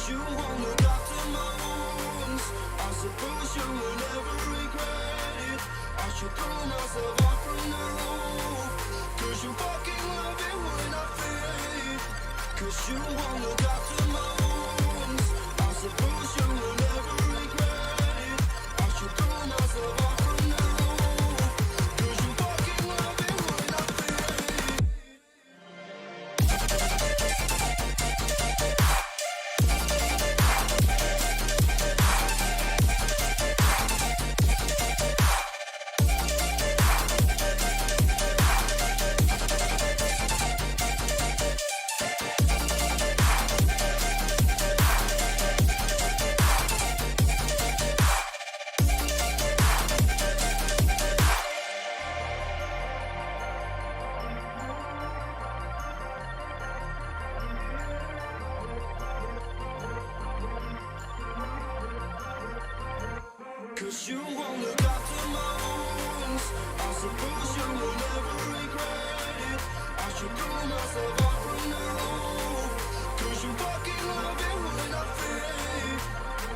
you won't look after my wounds. I suppose you will never regret it. I should throw myself out from the roof, 'cause you fucking love it when I fade. 'Cause you won't look after my wounds. I suppose you will never regret it. I should throw myself out from the roof, 'cause you fucking love it when I fade. Cause you won't look after my wounds. I suppose you will never regret it. I should throw myself out from the roof, 'cause you fucking love it when I fade.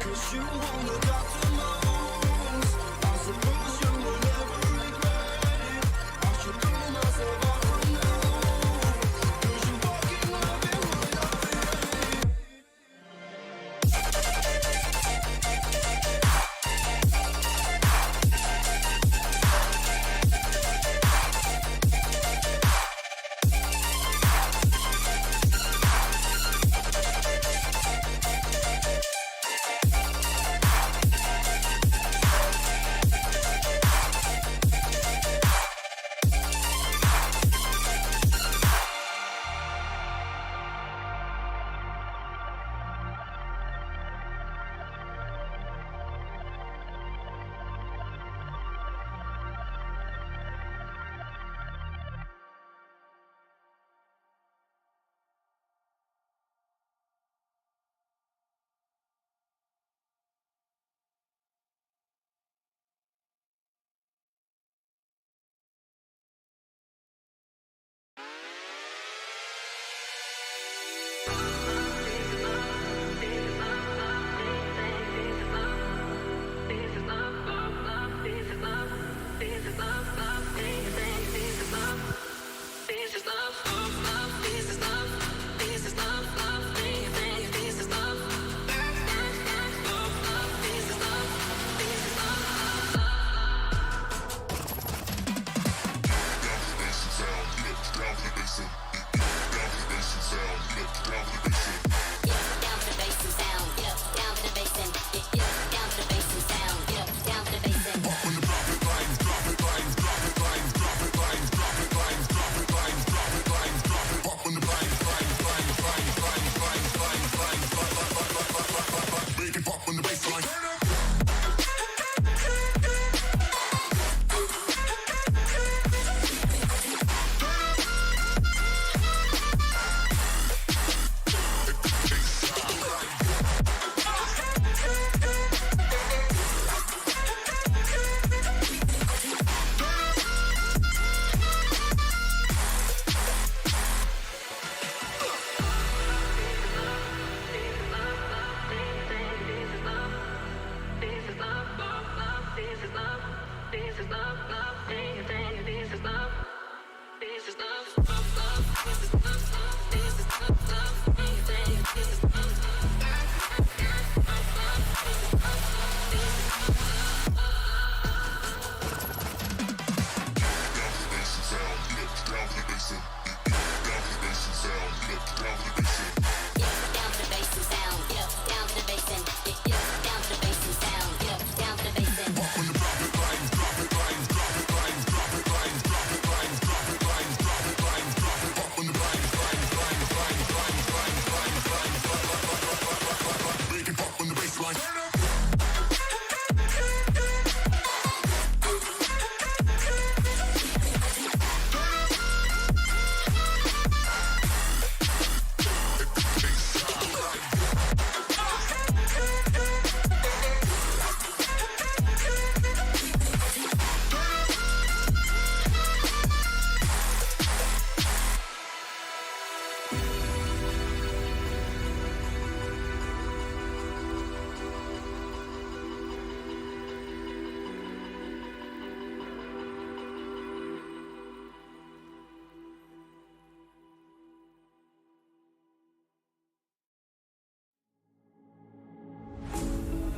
'Cause you won't look after my wounds. I suppose you will never regret it. I should throw myself out from the roof, 'cause you fucking love it when I fade.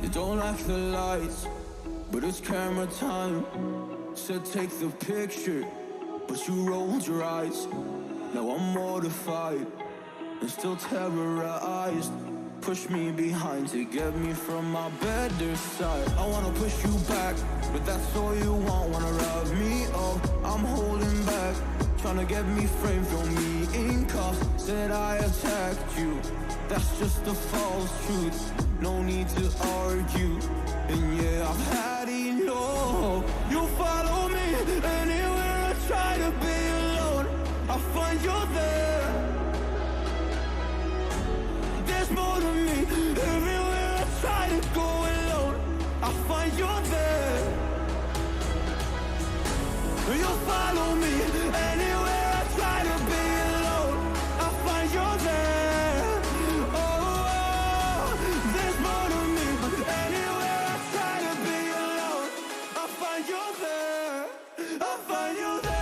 You don't like the lights, but it's camera time. Said take the picture, but you rolled your eyes. Now I'm mortified and still terrorized. Push me behind to get me from my better side. I wanna push you back, but that's all you want. Wanna wrap me up, I'm holding back. Tryna get me framed, throw me in cuffs. Said I attacked you, that's just a false truth. No need to argue, and yeah, I've had enough. You follow me anywhere I try to be alone. I find you there. There's more to me. Everywhere I try to go alone, I find you there. You follow me anywhere I try to be alone, I find you there. Oh, there's more to me. Anywhere I try to be alone, I find you there. I find you there.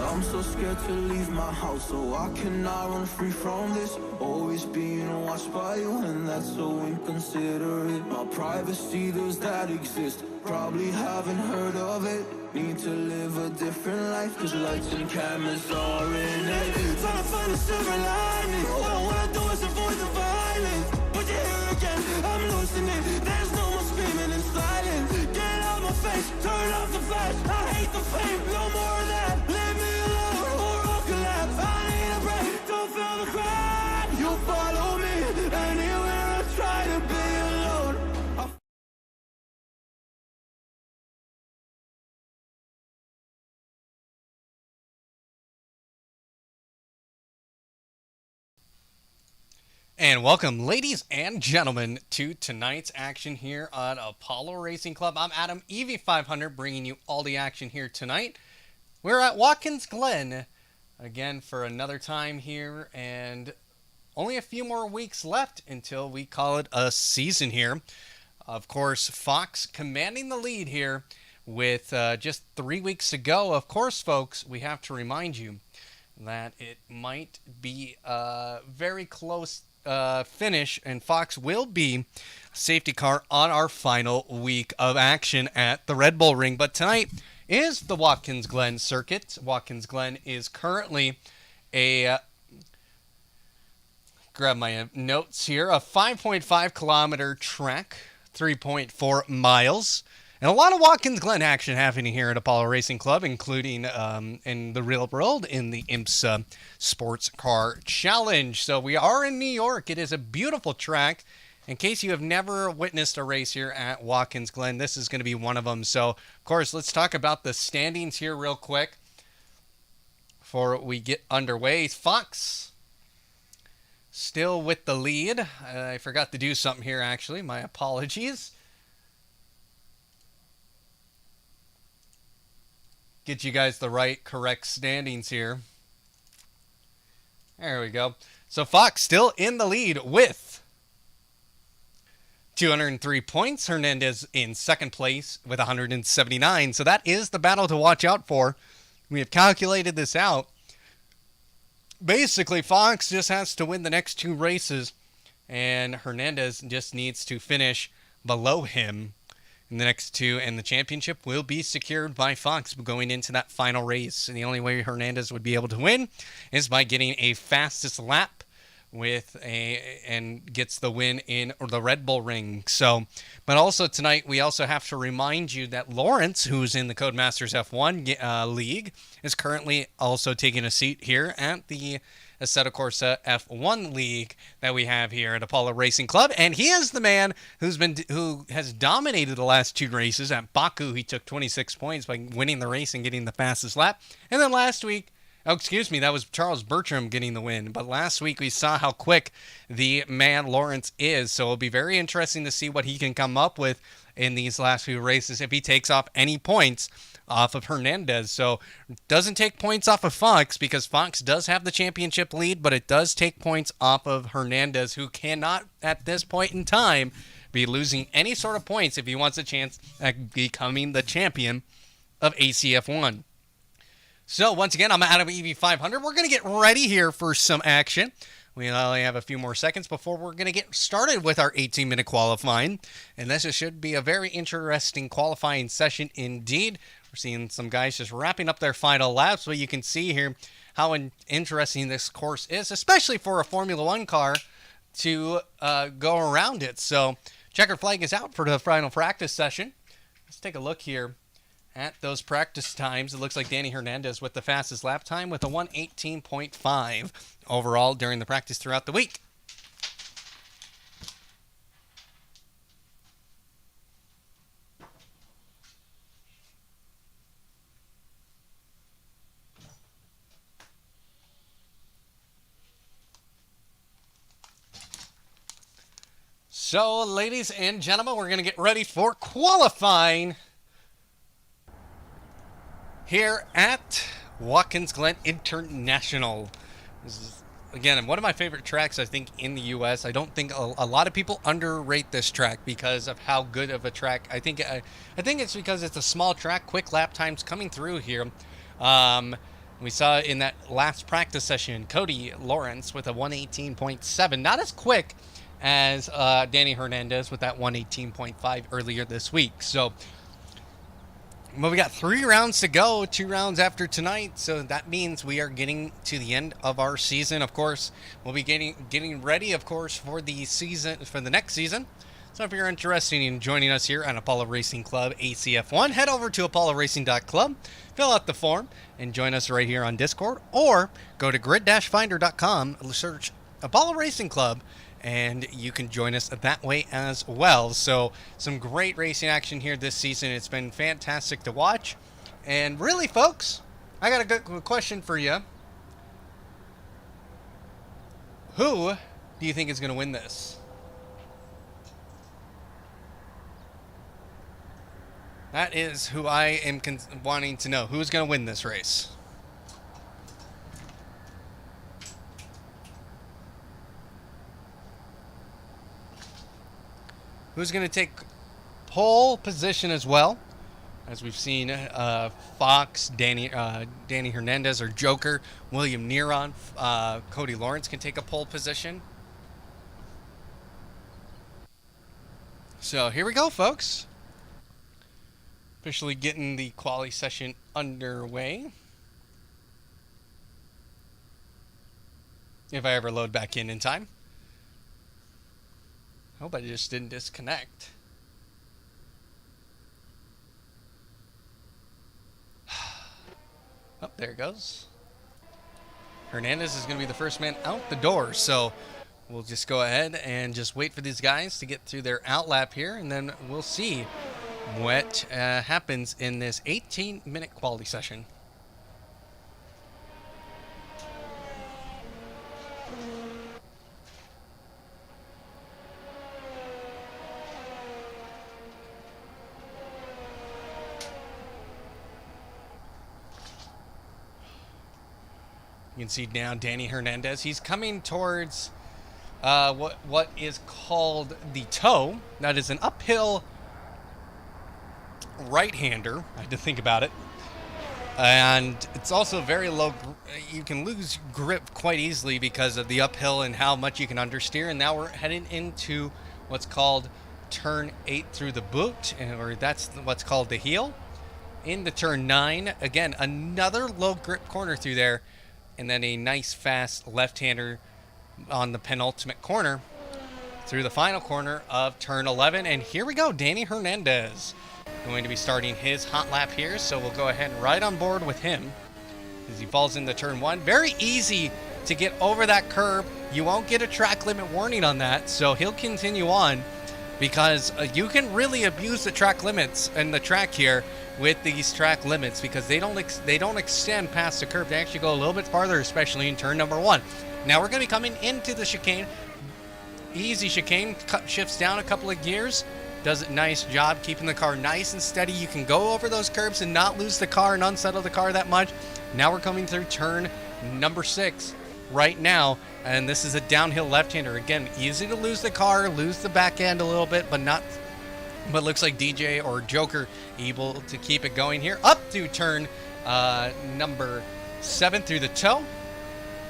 I'm so scared to leave my house, so I cannot run free from this. Always being watched by you, and that's so inconsiderate. My privacy, does that exist? Probably haven't heard of it. Need to live a different life, cause lights and cameras are in it. Trying to find a silver lining. All I wanna do is avoid the violence. But you're here again, I'm losing it. There's no more screaming in silence. Get out my face, turn off the flash. I hate the fame, no more of that. Leave me alone, or I'll collapse. I need a break, don't feel the crack. You follow me anywhere I try to be alone. And welcome, ladies and gentlemen, to tonight's action here on Apollo Racing Club. I'm Adam, EV500, bringing you all the action here tonight. We're at Watkins, Glen, again for another time here, and only a few more weeks left until we call it a season here. Of course, Fox commanding the lead here with just 3 weeks to go. Of course, folks, we have to remind you that it might be very close finish, and Fox will be safety car on our final week of action at the Red Bull Ring. But tonight is the Watkins Glen circuit. Watkins Glen is currently a grab my notes here, a 5.5 kilometer track, 3.4 miles. And a lot of Watkins Glen action happening here at Apollo Racing Club, including in the real world in the IMSA Sports Car Challenge. So we are in New York. It is a beautiful track. In case you have never witnessed a race here at Watkins Glen, this is going to be one of them. So, of course, let's talk about the standings here real quick before we get underway. Fox still with the lead. I forgot to do something here, actually. My apologies. Get you guys the right, correct standings here. There we go. So Fox still in the lead with 203 points. Hernandez in second place with 179. So that is the battle to watch out for. We have calculated this out. Basically, Fox just has to win the next two races, and Hernandez just needs to finish below him in the next two, and the championship will be secured by Fox going into that final race. And the only way Hernandez would be able to win is by getting a fastest lap and gets the win in the Red Bull Ring. So, but also tonight we also have to remind you that Lawrence, who's in the Codemasters F1 league, is currently also taking a seat here at the Assetto Corsa F1 League that we have here at Apollo Racing Club. And he is the man who has dominated the last 2 races. At Baku, he took 26 points by winning the race and getting the fastest lap. And then last week, oh, excuse me, that was Charles Bertram getting the win. But last week we saw how quick the man Lawrence is. So it'll be very interesting to see what he can come up with in these last few races if he takes off any points off of Hernandez. So doesn't take points off of Fox because Fox does have the championship lead, but it does take points off of Hernandez, who cannot at this point in time be losing any sort of points if he wants a chance at becoming the champion of ACF1. So once again, I'm Adam EV500. We're going to get ready here for some action. We only have a few more seconds before we're going to get started with our 18-minute qualifying. And this should be a very interesting qualifying session indeed. We're seeing some guys just wrapping up their final laps, but you can see here how interesting this course is, especially for a Formula One car to go around it. So checker flag is out for the final practice session. Let's take a look here at those practice times. It looks like Danny Hernandez with the fastest lap time with a 1:18.5 overall during the practice throughout the week. So, ladies and gentlemen, we're going to get ready for qualifying here at Watkins Glen International. This is, again, one of my favorite tracks, I think, in the U.S. I don't think a lot of people underrate this track because of how good of a track. I think it's because it's a small track, quick lap times coming through here. We saw in that last practice session, Cody Lawrence with a 1:18.7. Not as quick as Danny Hernandez with that 1:18.5 earlier this week. So, well, we got 3 rounds to go, 2 rounds after tonight, so that means we are getting to the end of our season. Of course, we'll be getting ready, of course, for the next season. So if you're interested in joining us here at Apollo Racing Club ACF1, head over to apolloracing.club, fill out the form, and join us right here on Discord, or go to grid-finder.com, search Apollo Racing Club, and you can join us that way as well. So some great racing action here this season. It's been fantastic to watch. And really, folks, I got a good question for you. Who do you think is going to win this? That is who I am wanting to know. Who's going to win this race? Who's going to take pole position as well? As we've seen, Fox, Danny Hernandez or Joker, William Neron, Cody Lawrence can take a pole position. So here we go, folks. Officially getting the quali session underway. If I ever load back in time. Hope I just didn't disconnect. Oh, there it goes. Hernandez is going to be the first man out the door, so we'll just go ahead and just wait for these guys to get through their outlap here, and then we'll see what happens in this 18-minute quality session. You can see now Danny Hernandez. He's coming towards what is called the toe. That is an uphill right-hander. I had to think about it. And it's also very low. You can lose grip quite easily because of the uphill and how much you can understeer. And now we're heading into what's called turn 8 through the boot, or that's what's called the heel. Into turn 9. Again, another low grip corner through there. And then a nice, fast left-hander on the penultimate corner through the final corner of turn 11. And here we go, Danny Hernandez going to be starting his hot lap here. So we'll go ahead and ride on board with him as he falls into turn 1. Very easy to get over that curb. You won't get a track limit warning on that, so he'll continue on, because you can really abuse the track limits and the track here with these track limits, because they don't extend past the curb. They actually go a little bit farther, especially in turn number 1. Now we're going to be coming into the chicane. Easy chicane, shifts down a couple of gears, does a nice job keeping the car nice and steady. You can go over those curbs and not lose the car and unsettle the car that much. Now we're coming through turn number 6 right now, and this is a downhill left-hander. Again, easy to lose the car, lose the back end a little bit, but looks like DJ or Joker able to keep it going here up to turn number 7 through the toe.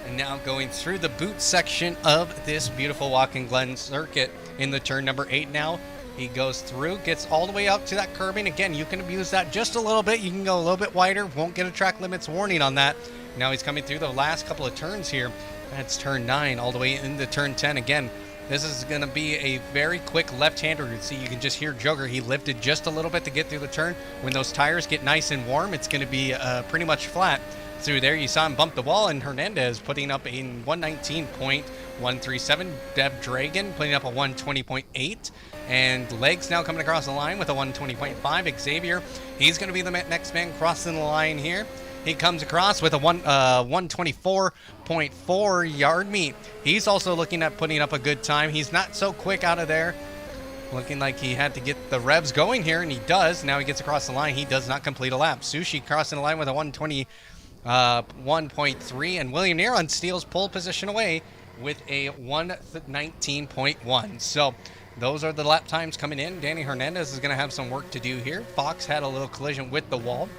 And now going through the boot section of this beautiful Watkins Glen circuit in the turn number 8 now. He goes through, gets all the way up to that curbing. Again, you can abuse that just a little bit. You can go a little bit wider. Won't get a track limits warning on that. Now he's coming through the last couple of turns here. That's turn 9 all the way into turn 10. Again, this is going to be a very quick left-hander. You see, you can just hear Joker. He lifted just a little bit to get through the turn. When those tires get nice and warm, it's going to be pretty much flat. Through there, you saw him bump the wall, and Hernandez putting up a 119.137. Dev Dragon putting up a 120.8. And Legs now coming across the line with a 120.5. Xavier, he's going to be the next man crossing the line here. He comes across with a 124.4 yard meet. He's also looking at putting up a good time. He's not so quick out of there. Looking like he had to get the revs going here, and he does. Now he gets across the line. He does not complete a lap. Sushi crossing the line with a 120.3, and William Neron steals pole position away with a 119.1. So those are the lap times coming in. Danny Hernandez is going to have some work to do here. Fox had a little collision with the wall.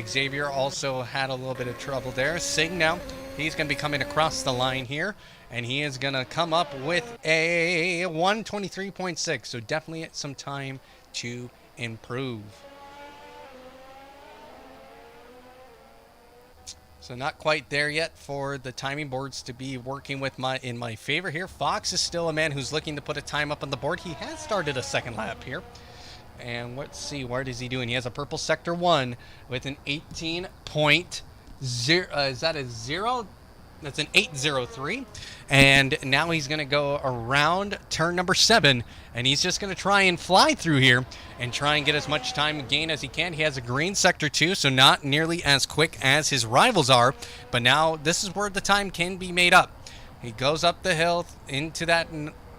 Xavier also had a little bit of trouble there. Sig now, he's going to be coming across the line here, and he is going to come up with a 123.6. So definitely some time to improve. So not quite there yet for the timing boards to be working with in my favor here. Fox is still a man who's looking to put a time up on the board. He has started a second lap here. And let's see, what is he doing? He has a purple sector 1 with an 18.0. Is that a 0? That's an 803. And now he's going to go around turn number 7. And he's just going to try and fly through here and try and get as much time gain as he can. He has a green sector 2, so not nearly as quick as his rivals are. But now this is where the time can be made up. He goes up the hill into that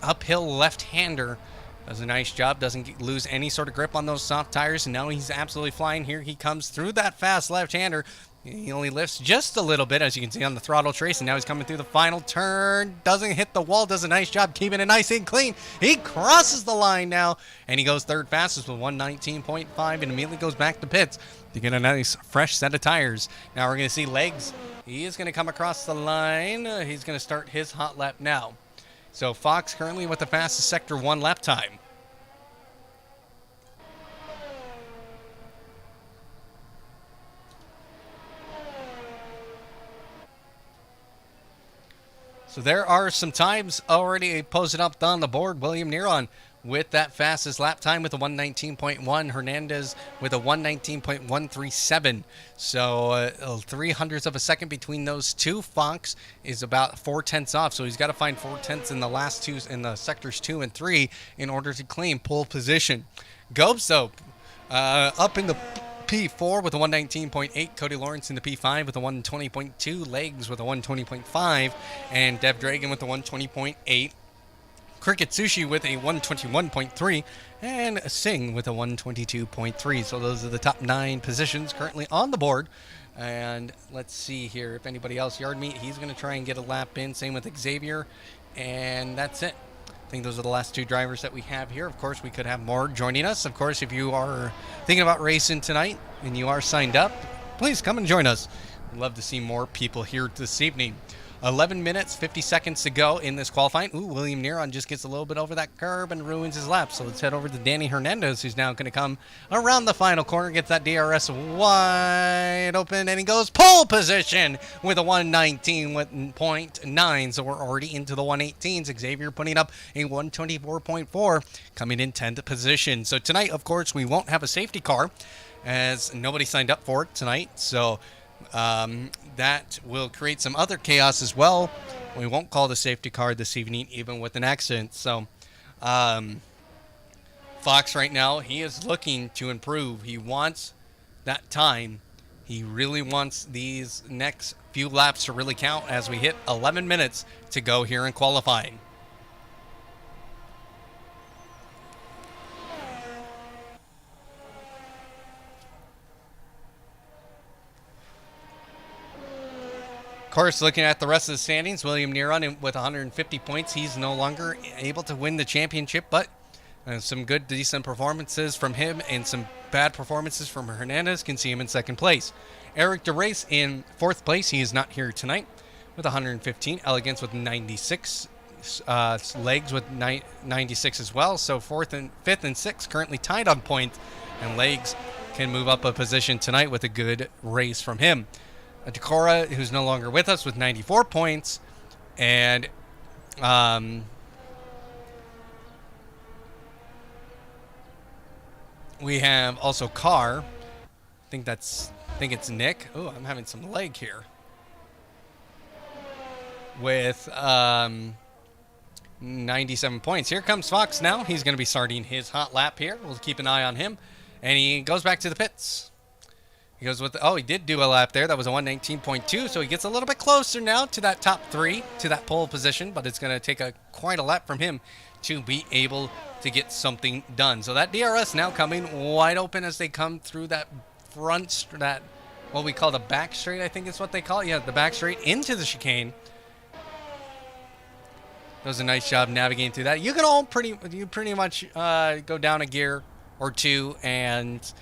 uphill left-hander. Does a nice job, doesn't lose any sort of grip on those soft tires, and now he's absolutely flying. Here he comes through that fast left-hander. He only lifts just a little bit, as you can see on the throttle trace, and now he's coming through the final turn. Doesn't hit the wall, does a nice job keeping it nice and clean. He crosses the line now, and he goes third fastest with 119.5 and immediately goes back to pits to get a nice fresh set of tires. Now we're going to see Legs. He is going to come across the line. He's going to start his hot lap now. So Fox currently with the fastest sector 1 lap time. So there are some times already posted up on the board. William Neron with that fastest lap time with a 119.1. Hernandez with a 119.137. So 0.03 of a second between those two. Fox is about 0.4 off. So he's got to find 0.4 in the last two, in the sectors 2 and 3, in order to claim pole position. Gobes, though, up in the P4 with a 119.8. Cody Lawrence in the P5 with a 120.2. Legs with a 120.5. And Dev Dragon with a 120.8. Cricket Sushi with a 121.3, and Singh with a 122.3. So those are the top 9 positions currently on the board. And let's see here if anybody else yard meet. He's going to try and get a lap in. Same with Xavier. And that's it. I think those are the last 2 drivers that we have here. Of course, we could have more joining us. Of course, if you are thinking about racing tonight and you are signed up, please come and join us. We'd love to see more people here this evening. 11 minutes, 50 seconds to go in this qualifying. Ooh, William Neron just gets a little bit over that curb and ruins his lap. So let's head over to Danny Hernandez, who's now going to come around the final corner, gets that DRS wide open, and he goes pole position with a 119.9. So we're already into the 118s. Xavier putting up a 124.4, coming in 10th position. So tonight, of course, we won't have a safety car, as nobody signed up for it tonight. So that will create some other chaos as well. We won't call the safety car this evening, even with an accident. So, Fox right now, he is looking to improve. He wants that time. He really wants these next few laps to really count as we hit 11 minutes to go here in qualifying. Of course, looking at the rest of the standings, William Neron with 150 points. He's no longer able to win the championship, but some good, decent performances from him and some bad performances from Hernandez can see him in second place. Eric DeRace in fourth place. He is not here tonight with 115. Elegance with 96. Legs with 96 as well. So fifth and sixth currently tied on points, and Legs can move up a position tonight with a good race from him. Decora, who's no longer with us, with 94 points, and we have also Carr. I think it's Nick. Oh, I'm having some lag here. With 97 points. Here comes Fox now. He's going to be starting his hot lap here. We'll keep an eye on him. And he goes back to the pits. He goes with, he did do a lap there. That was a 119.2, so he gets a little bit closer now to that top three, to that pole position, but it's going to take quite a lap from him to be able to get something done. So that DRS now coming wide open as they come through that front, that what we call the back straight, I think is what they call it. Yeah, the back straight into the chicane. Does a nice job navigating through that. You can all pretty much go down a gear or two and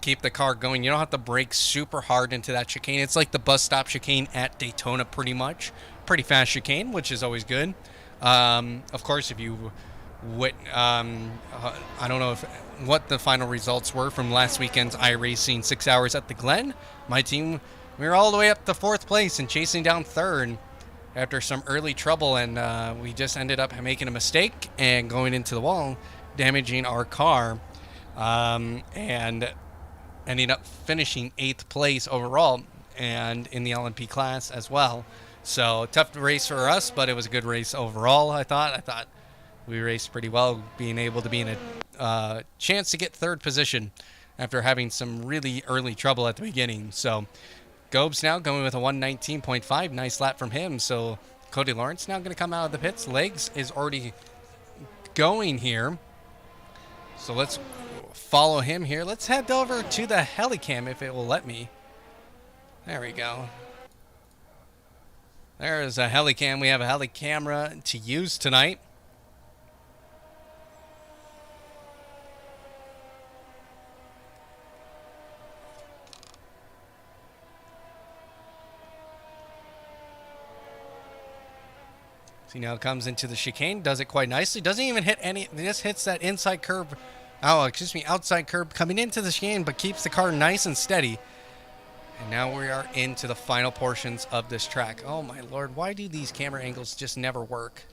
keep the car going. You don't have to brake super hard into that chicane. It's like the bus stop chicane at Daytona, pretty much. Pretty fast chicane, which is always good. Of course, if you I don't know what the final results were from last weekend's iRacing 6 hours at the Glen. My team, we were all the way up to fourth place and chasing down third after some early trouble, and we just ended up making a mistake and going into the wall, damaging our car, and ending up finishing 8th place overall and in the LMP class as well. So tough race for us, but it was a good race overall. I thought we raced pretty well, being able to be in a chance to get third position after having some really early trouble at the beginning. So Gobes now going with a 119.5. Nice lap from him. So Cody Lawrence now going to come out of the pits. Legs is already going here. So let's follow him here. Let's head over to the Helicam if it will let me. There we go. There's a Helicam. We have a Helicamera to use tonight. See, now it comes into the chicane, does it quite nicely. Doesn't even hit any, just hits that inside curb, outside curb coming into the chicane, but keeps the car nice and steady. And now we are into the final portions of this track. Oh my lord, why do these camera angles just never work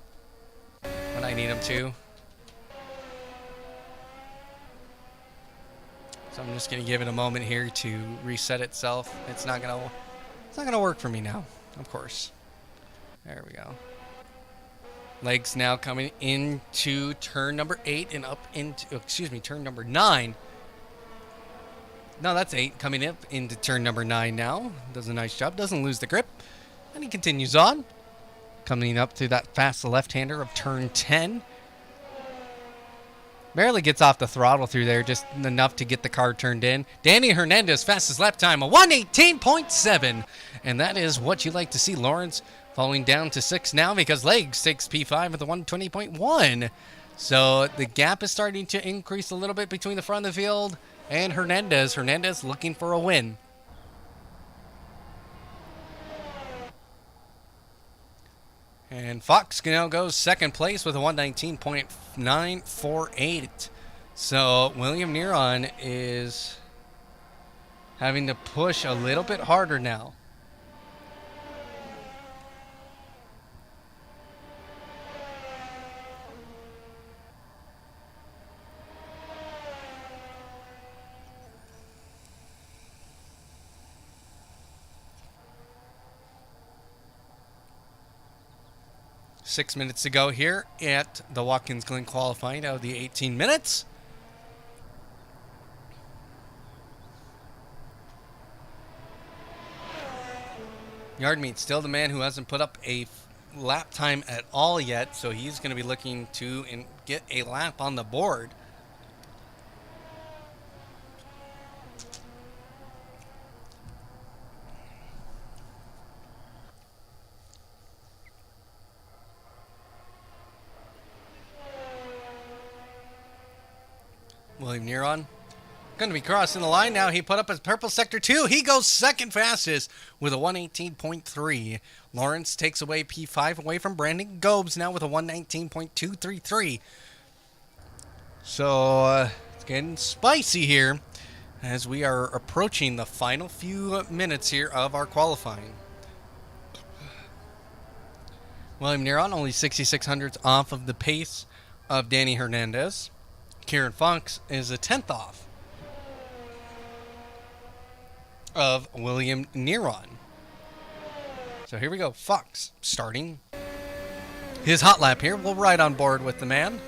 when I need them to? So I'm just gonna give it a moment here to reset itself. It's not gonna work for me now, of course. There we go. Legs now coming into turn number 8 and up into, turn number 9. No, that's 8. Coming up into turn number 9 now. Does a nice job. Doesn't lose the grip. And he continues on. Coming up to that fast left-hander of turn 10. Barely gets off the throttle through there, just enough to get the car turned in. Danny Hernandez, fastest lap time, a 118.7. And that is what you like to see. Lawrence falling down to 6 now because Legs takes P5 with a 120.1. So the gap is starting to increase a little bit between the front of the field and Hernandez. Hernandez looking for a win. And Fox now goes second place with a 119.948. So William Neron is having to push a little bit harder now. 6 minutes to go here at the Watkins Glen qualifying out of the 18 minutes. Yardmeet still the man who hasn't put up a lap time at all yet, so he's going to be looking to get a lap on the board. William Neron going to be crossing the line now. He put up his purple sector 2. He goes second fastest with a 118.3. Lawrence takes away P5 away from Brandon Gobes now with a 119.233. So it's getting spicy here as we are approaching the final few minutes here of our qualifying. William Neron only 6,600 off of the pace of Danny Hernandez. Kieran Fox is a 10th off of William Neron. So here we go. Fox starting his hot lap here. We'll ride on board with the man.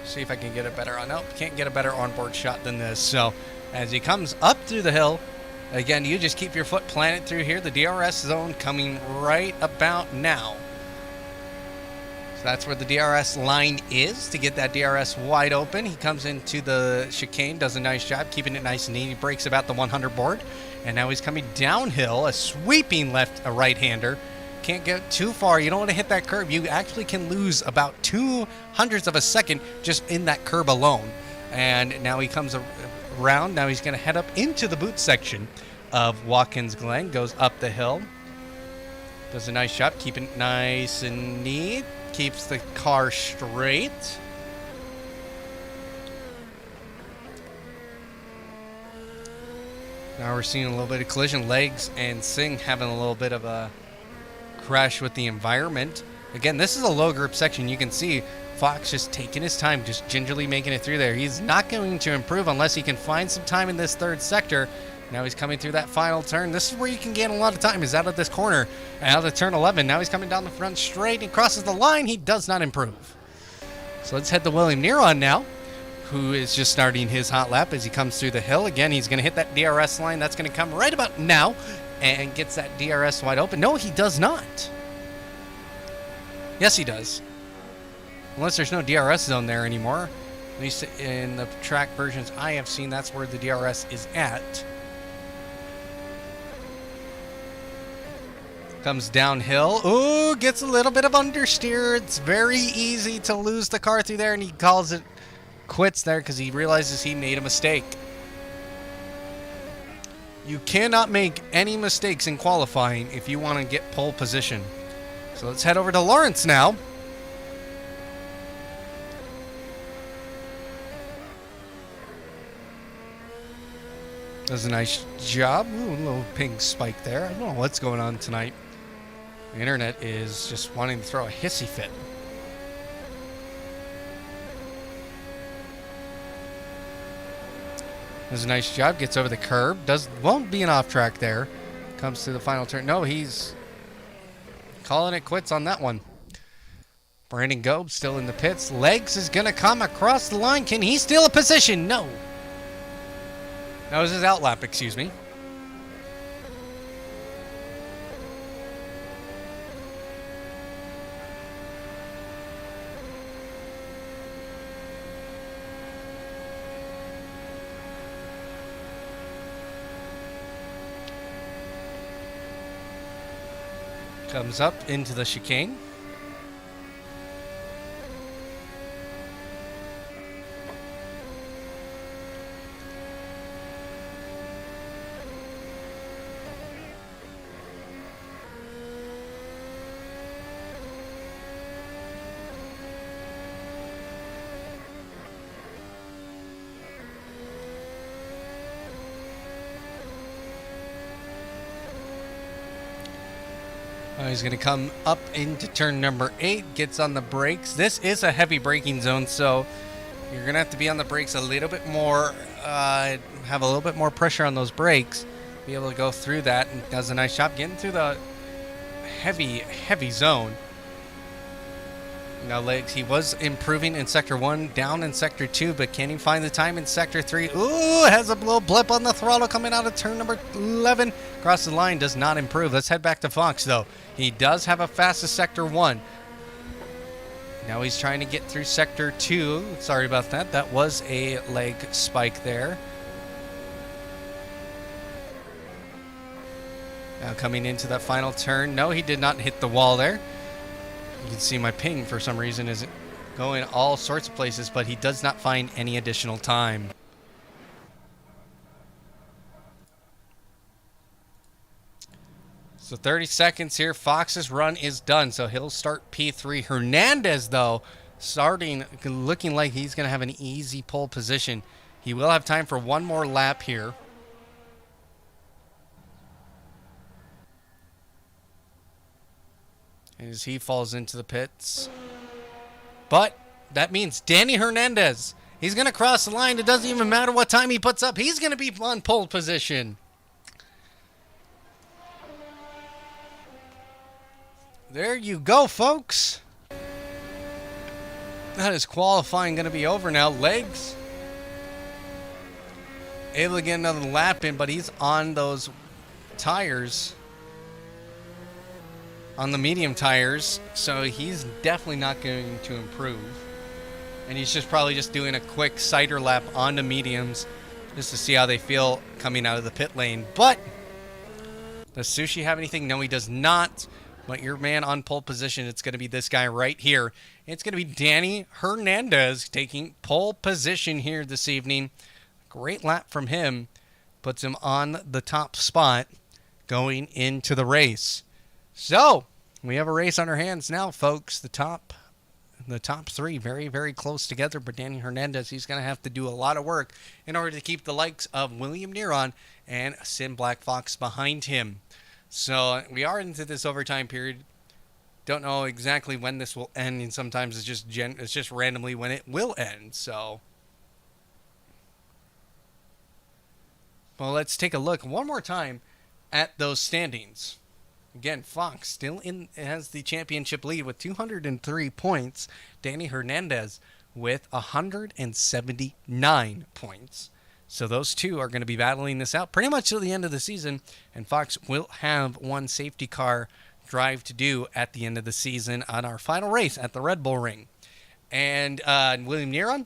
See if I can get a better on. Nope, can't get a better onboard shot than this. So as he comes up through the hill, again, you just keep your foot planted through here. The DRS zone coming right about now. So that's where the DRS line is to get that DRS wide open. He comes into the chicane, does a nice job keeping it nice and neat. He breaks about the 100 board, and now he's coming downhill, a sweeping right-hander. Can't get too far. You don't want to hit that curb. You actually can lose about 0.02 of a second just in that curb alone. And now he comes around. Now he's going to head up into the boot section of Watkins Glen. Goes up the hill. Does a nice job keeping it nice and neat. Keeps the car straight. Now we're seeing a little bit of collision. Legs and Singh having a little bit of a crash with the environment. Again, this is a low group section. You can see Fox just taking his time, just gingerly making it through there. He's not going to improve unless he can find some time in this third sector. Now he's coming through that final turn. This is where you can gain a lot of time, is out of this corner, out of turn 11. Now he's coming down the front straight and crosses the line. He does not improve. So let's head to William Neron now, who is just starting his hot lap as he comes through the hill. Again, he's going to hit that DRS line. That's going to come right about now and gets that DRS wide open. No, he does not. Yes, he does. Unless there's no DRS zone there anymore. At least in the track versions I have seen, that's where the DRS is at. Comes downhill. Ooh, gets a little bit of understeer. It's very easy to lose the car through there, and he calls it quits there because he realizes he made a mistake. You cannot make any mistakes in qualifying if you want to get pole position. So let's head over to Lawrence now. Does a nice job. Ooh, a little pink spike there. I don't know what's going on tonight. The internet is just wanting to throw a hissy fit. Does a nice job. Gets over the curb. Won't be an off track there. Comes to the final turn. No, he's calling it quits on that one. Brandon Gobe still in the pits. Legs is going to come across the line. Can he steal a position? No. That was his outlap, excuse me. Comes up into the chicane. He's going to come up into turn number 8, gets on the brakes. This is a heavy braking zone, so you're going to have to be on the brakes a little bit more, have a little bit more pressure on those brakes, be able to go through that, and does a nice job getting through the heavy zone. Now legs, he was improving in Sector 1, down in Sector 2, but can he find the time in Sector 3? Ooh, has a little blip on the throttle coming out of turn number 11. Across the line, does not improve. Let's head back to Fox, though. He does have a fastest Sector 1. Now he's trying to get through Sector 2. Sorry about that. That was a leg spike there. Now coming into that final turn. No, he did not hit the wall there. You can see my ping for some reason is going all sorts of places, but he does not find any additional time. So 30 seconds here. Fox's run is done, so he'll start P3. Hernandez, though, looking like he's going to have an easy pole position. He will have time for one more lap here. As he falls into the pits. But that means Danny Hernandez, he's going to cross the line. It doesn't even matter what time he puts up. He's going to be on pole position. There you go, folks. That is qualifying going to be over now. Legs. Able to get another lap in, but he's on those tires. On the medium tires, so he's definitely not going to improve. And he's probably just doing a quick cider lap on the mediums just to see how they feel coming out of the pit lane. But does Sushi have anything? No, he does not. But your man on pole position, it's going to be this guy right here. It's going to be Danny Hernandez taking pole position here this evening. Great lap from him. Puts him on the top spot going into the race. So, we have a race on our hands now, folks. The top three very, very close together. But Danny Hernandez, he's going to have to do a lot of work in order to keep the likes of William Neron and Sim Black Fox behind him. So, we are into this overtime period. Don't know exactly when this will end, and sometimes it's just randomly when it will end. So, well, let's take a look one more time at those standings. Again, Fox still has the championship lead with 203 points. Danny Hernandez with 179 points. So those two are going to be battling this out pretty much till the end of the season. And Fox will have one safety car drive to do at the end of the season on our final race at the Red Bull Ring. And William Neron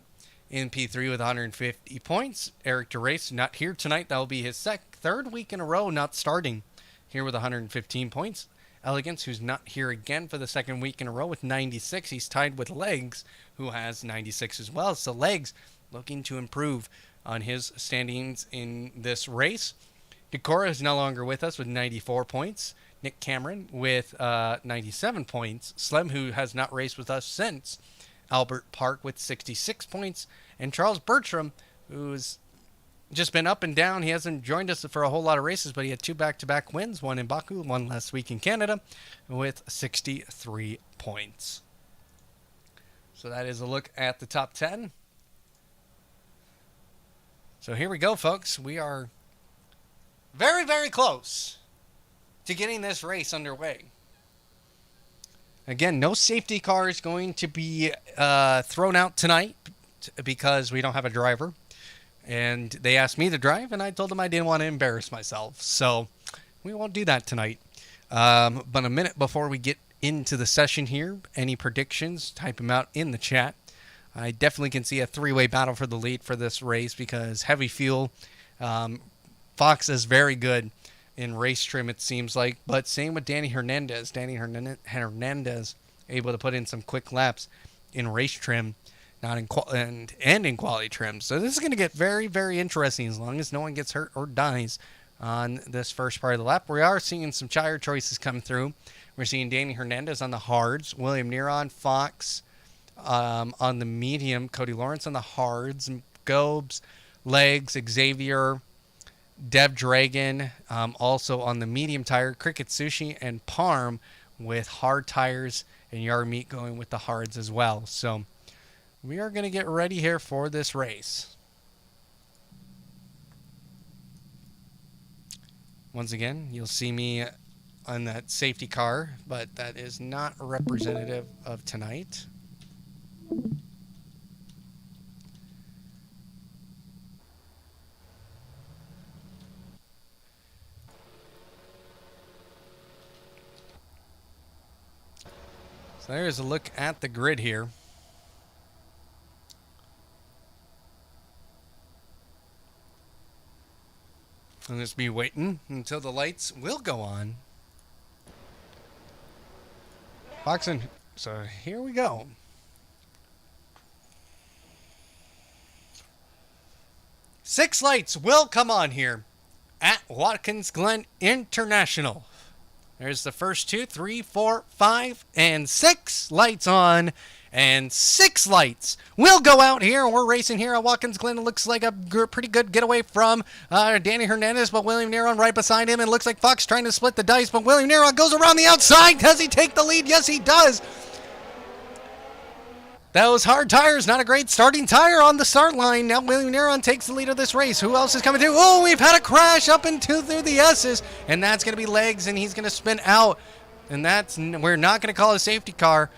in P3 with 150 points. Eric DeRace not here tonight. That will be his third week in a row not starting. Here with 115 points. Elegance, who's not here again for the second week in a row with 96. He's tied with Legs, who has 96 as well. So Legs looking to improve on his standings in this race. Decora is no longer with us with 94 points. Nick Cameron with 97 points. Slem, who has not raced with us since. Albert Park with 66 points. And Charles Bertram, who's just been up and down. He hasn't joined us for a whole lot of races, but he had two back-to-back wins, one in Baku, one last week in Canada, with 63 points. So that is a look at the top 10. So here we go, folks. We are very, very close to getting this race underway. Again, no safety car is going to be thrown out tonight because we don't have a driver. And they asked me to drive, and I told them I didn't want to embarrass myself. So we won't do that tonight. But a minute before we get into the session here, any predictions, type them out in the chat. I definitely can see a three-way battle for the lead for this race because heavy fuel. Fox is very good in race trim, it seems like. But same with Danny Hernandez. Danny Hernandez able to put in some quick laps in race trim. Not in in quality trim. So this is going to get very, very interesting as long as no one gets hurt or dies on this first part of the lap. We are seeing some tire choices come through. We're seeing Danny Hernandez on the hards, William Neron, Fox on the medium, Cody Lawrence on the hards, Gobes, Legs, Xavier, Dev Dragon also on the medium tire, Cricket Sushi, and Parm with hard tires, and Yarmeet going with the hards as well. So we are going to get ready here for this race. Once again, you'll see me on that safety car, but that is not representative of tonight. So there's a look at the grid here. I'll just be waiting until the lights will go on. Foxen, so here we go. Six lights will come on here at Watkins Glen International. There's the first 2, 3, 4, 5, and 6 lights on. And 6 lights will go out here. We're racing here at Watkins Glen. It looks like a pretty good getaway from Danny Hernandez, but William Neron right beside him. It looks like Fox trying to split the dice, but William Neron goes around the outside. Does he take the lead? Yes, he does. Those hard tires, not a great starting tire on the start line. Now William Neron takes the lead of this race. Who else is coming through? Oh, we've had a crash up into through the S's, and that's going to be Legs, and he's going to spin out. And we're not going to call a safety car.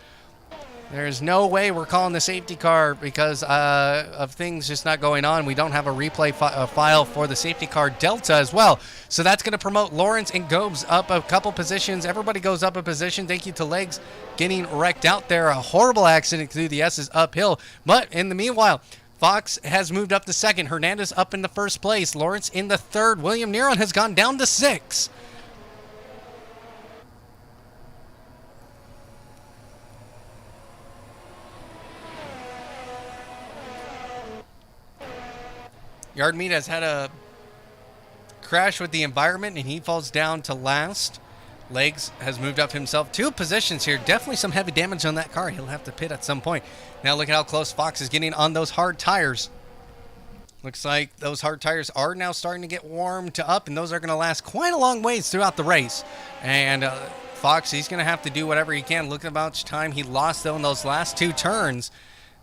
There's no way we're calling the safety car because of things just not going on. We don't have a replay file for the safety car Delta as well. So that's going to promote Lawrence and Gobes up a couple positions. Everybody goes up a position. Thank you to Legs getting wrecked out there. A horrible accident through the S's uphill. But in the meanwhile, Fox has moved up to second. Hernandez up in the first place. Lawrence in the third. William Neron has gone down to 6. Yard Meat has had a crash with the environment, and he falls down to last. Legs has moved up himself 2 positions here. Definitely some heavy damage on that car. He'll have to pit at some point. Now look at how close Fox is getting on those hard tires. Looks like those hard tires are now starting to get warmed up, and those are going to last quite a long ways throughout the race. And Fox, he's going to have to do whatever he can. Look at how much time he lost, though, in those last 2 turns.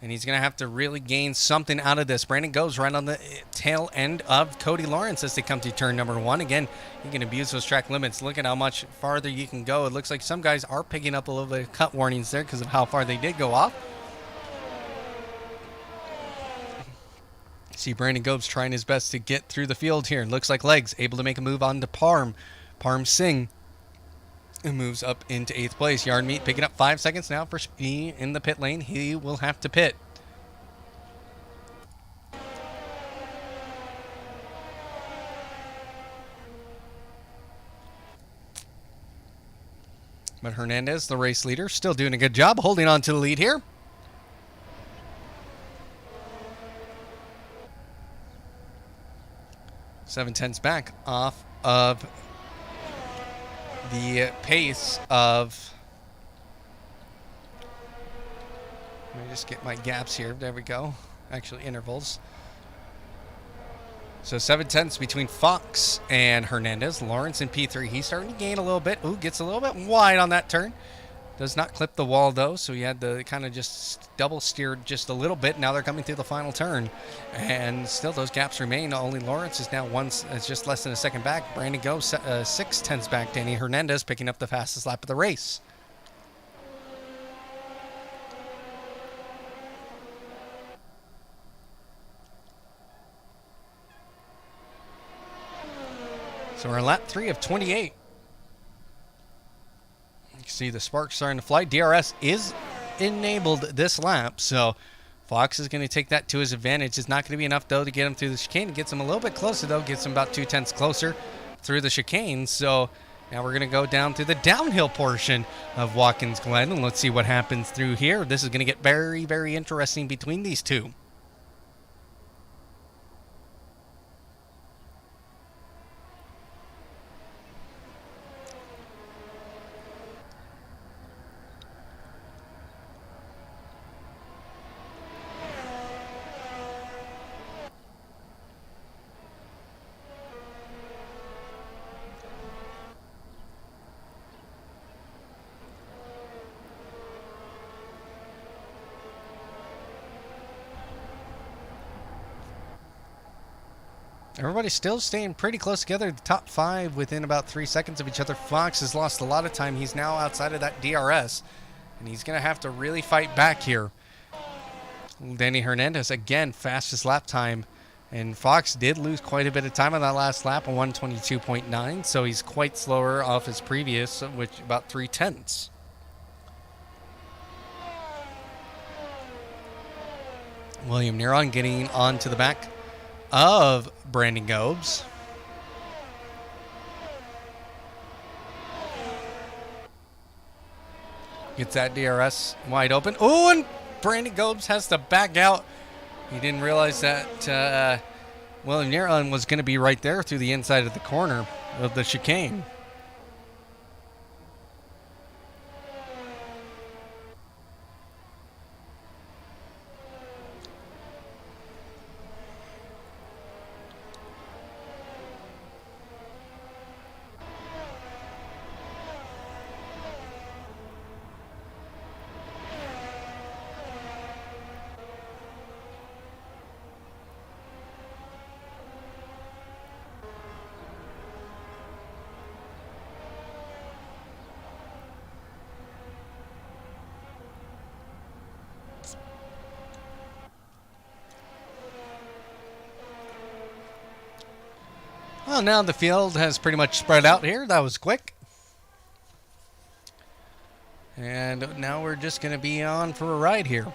And he's going to have to really gain something out of this. Brandon goes right on the tail end of Cody Lawrence as they come to turn number 1. Again, you can abuse those track limits. Look at how much farther you can go. It looks like some guys are picking up a little bit of cut warnings there because of how far they did go off. See Brandon Gobes trying his best to get through the field here. Looks like Legs able to make a move on to Parm. Parm Singh and moves up into 8th place. Yard Meat picking up 5 seconds now for speed in the pit lane. He will have to pit. But Hernandez, the race leader, still doing a good job holding on to the lead here. Seven tenths back off of the pace of, let me just get my gaps here. There we go. Actually, intervals. So 7 tenths between Fox and Hernandez. Lawrence in P3. He's starting to gain a little bit. Ooh, gets a little bit wide on that turn. Does not clip the wall, though, so he had to kind of just double steer just a little bit. Now they're coming through the final turn, and still those gaps remain. Only Lawrence is now just less than a second back. Brandon goes 6 tenths back. Danny Hernandez picking up the fastest lap of the race. So we're on lap 3 of 28. You can see the sparks starting to fly. DRS is enabled this lap, so Fox is going to take that to his advantage. It's not going to be enough, though, to get him through the chicane. It gets him a little bit closer, though. Gets him about 2 tenths closer through the chicane. So now we're going to go down to the downhill portion of Watkins Glen, and let's see what happens through here. This is going to get very, very interesting between these two. Everybody's still staying pretty close together. The top 5 within about 3 seconds of each other. Fox has lost a lot of time. He's now outside of that DRS, and he's going to have to really fight back here. Danny Hernandez, again, fastest lap time. And Fox did lose quite a bit of time on that last lap, a 122.9, so he's quite slower off his previous, which about 3/10. William Neron getting onto the back of Brandon Gobes. Gets that DRS wide open. Oh, and Brandon Gobes has to back out. He didn't realize that William Neron was going to be right there through the inside of the corner of the chicane. Well, now the field has pretty much spread out here. That was quick. And now we're just going to be on for a ride here.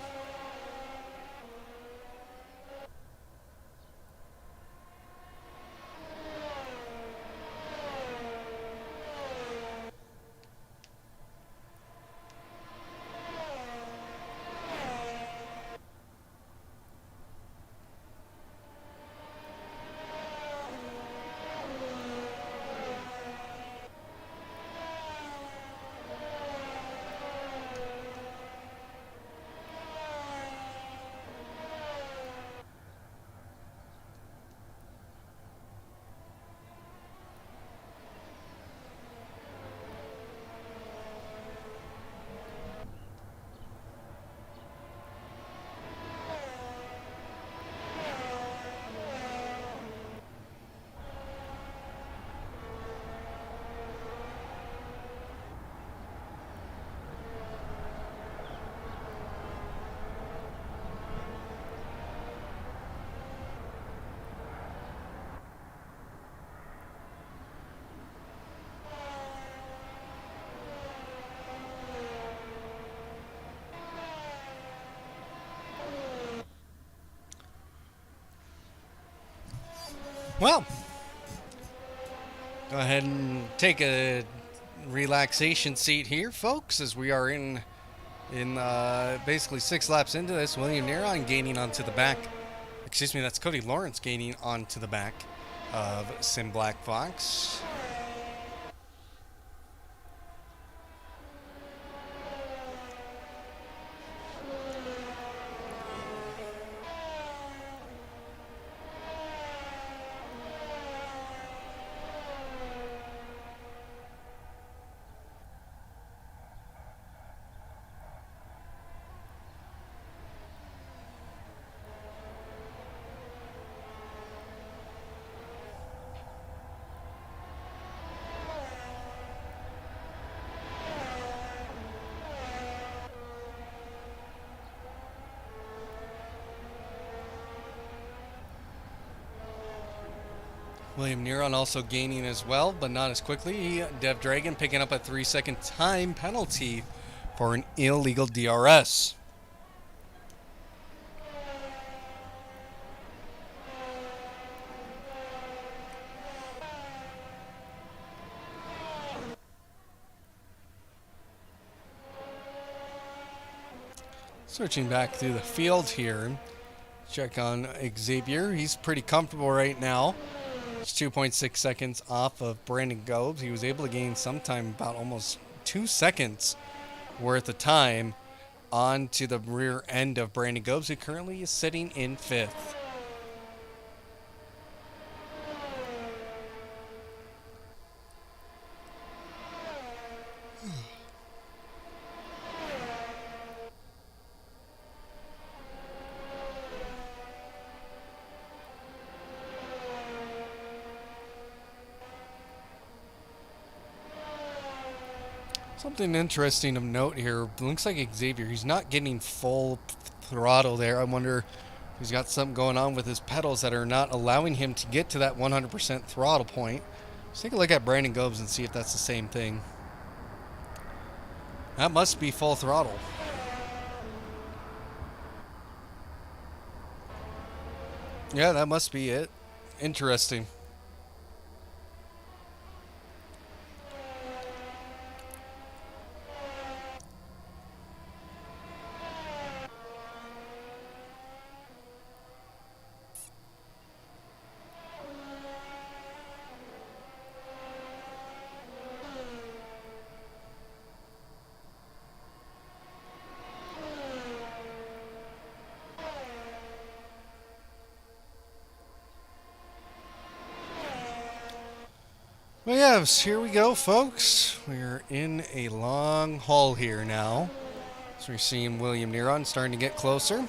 Well, go ahead and take a relaxation seat here, folks, as we are in basically 6 laps into this. William Neron gaining onto the back. Excuse me, that's Cody Lawrence gaining onto the back of Sim Black Fox. William Neron also gaining as well, but not as quickly. Dev Dragon picking up a 3-second time penalty for an illegal DRS. Switching back through the field here. Check on Xavier. He's pretty comfortable right now. It's 2.6 seconds off of Brandon Gobes. He was able to gain sometime about almost 2 seconds worth of time onto the rear end of Brandon Gobes, who currently is sitting in 5th. Something interesting of note here. Looks like Xavier, he's not getting full throttle there. I wonder if he's got something going on with his pedals that are not allowing him to get to that 100% throttle point. Let's take a look at Brandon Gobes and see if that's the same thing. That must be full throttle. Yeah, that must be it. Interesting. Well, yes, here we go, folks. We're in a long haul here now. So we're seeing William Neron starting to get closer.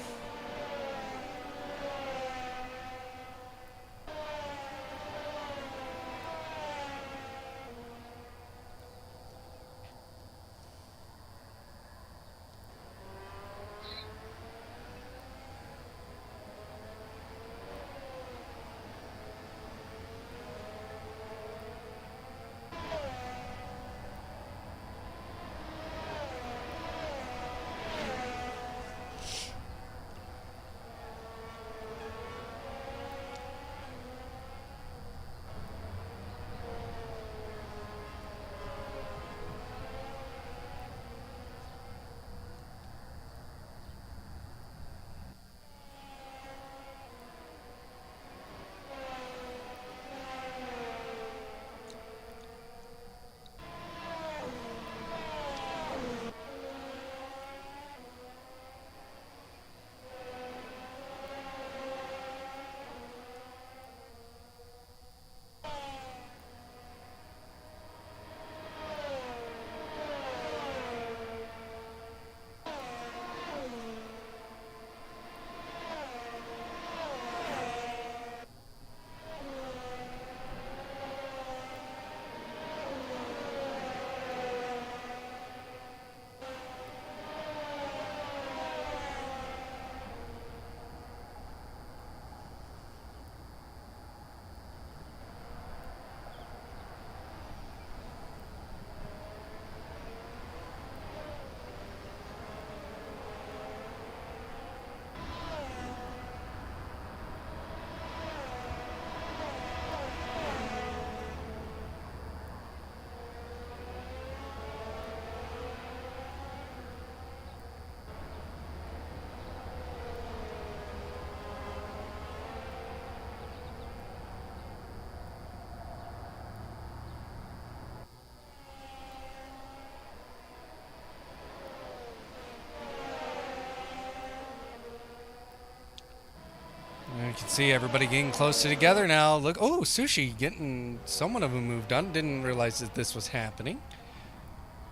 You can see everybody getting closer together now. Look, oh, Sushi getting somewhat of a move done. Didn't realize that this was happening.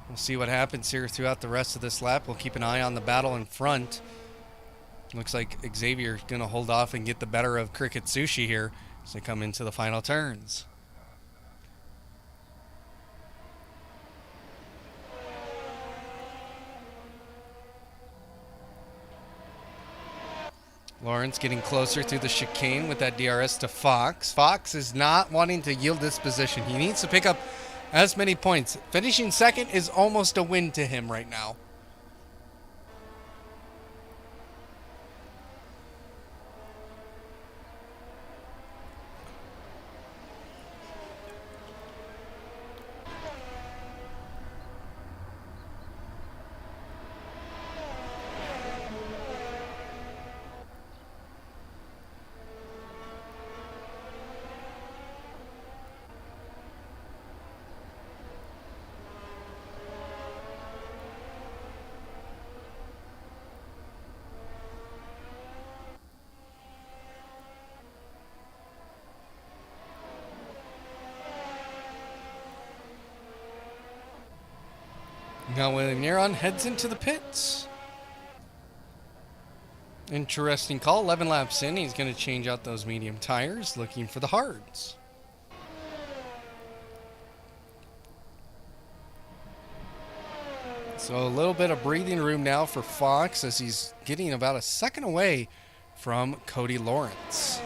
We'll see what happens here throughout the rest of this lap. We'll keep an eye on the battle in front. Looks like Xavier's going to hold off and get the better of Cricket Sushi here as they come into the final turns. Lawrence getting closer through the chicane with that DRS to Fox. Fox is not wanting to yield this position. He needs to pick up as many points. Finishing second is almost a win to him right now. Now William Neron heads into the pits. Interesting call. 11 laps in, he's going to change out those medium tires, looking for the hards. So a little bit of breathing room now for Fox as he's getting about a second away from Cody Lawrence.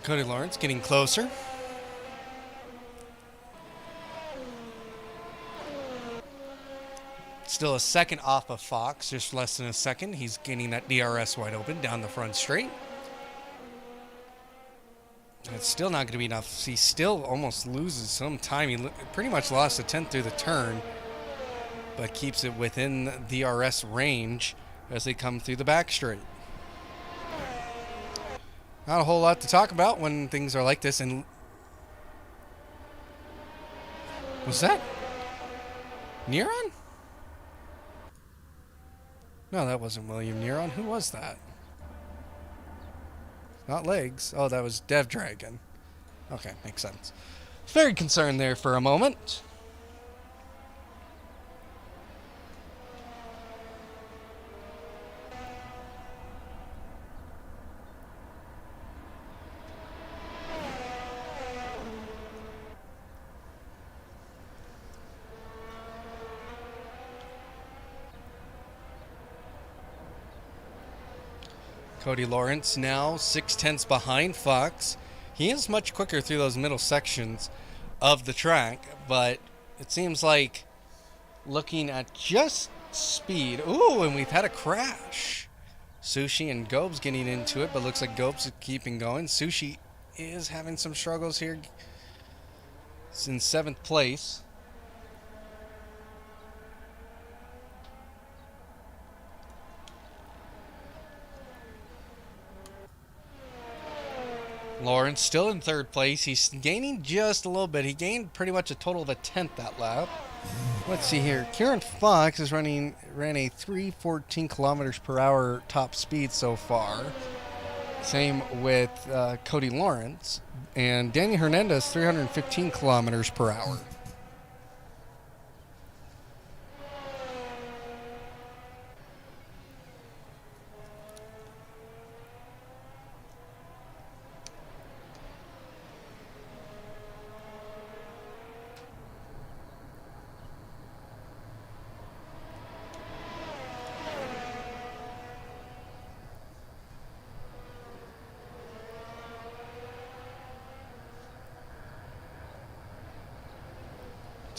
Cody Lawrence getting closer. Still a second off of Fox, just less than a second. He's getting that DRS wide open down the front straight. It's still not going to be enough. He still almost loses some time. He pretty much lost a tenth through the turn, but keeps it within DRS range as they come through the back straight. Not a whole lot to talk about when things are like this. And was that Neron? No, that wasn't William Neron. Who was that? Not Legs. Oh, that was Dev Dragon. Okay, makes sense. Very concerned there for a moment. Cody Lawrence now 6/10 behind Fox. He is much quicker through those middle sections of the track, but it seems like looking at just speed. Ooh, and we've had a crash. Sushi and Gobes getting into it, but looks like Gobes is keeping going. Sushi is having some struggles here. It's in 7th place. Lawrence still in 3rd place. He's gaining just a little bit. He gained pretty much a total of a tenth that lap. Let's see here. Kieran Fox ran a 314 kilometers per hour top speed so far. Same with Cody Lawrence. And Danny Hernandez, 315 kilometers per hour.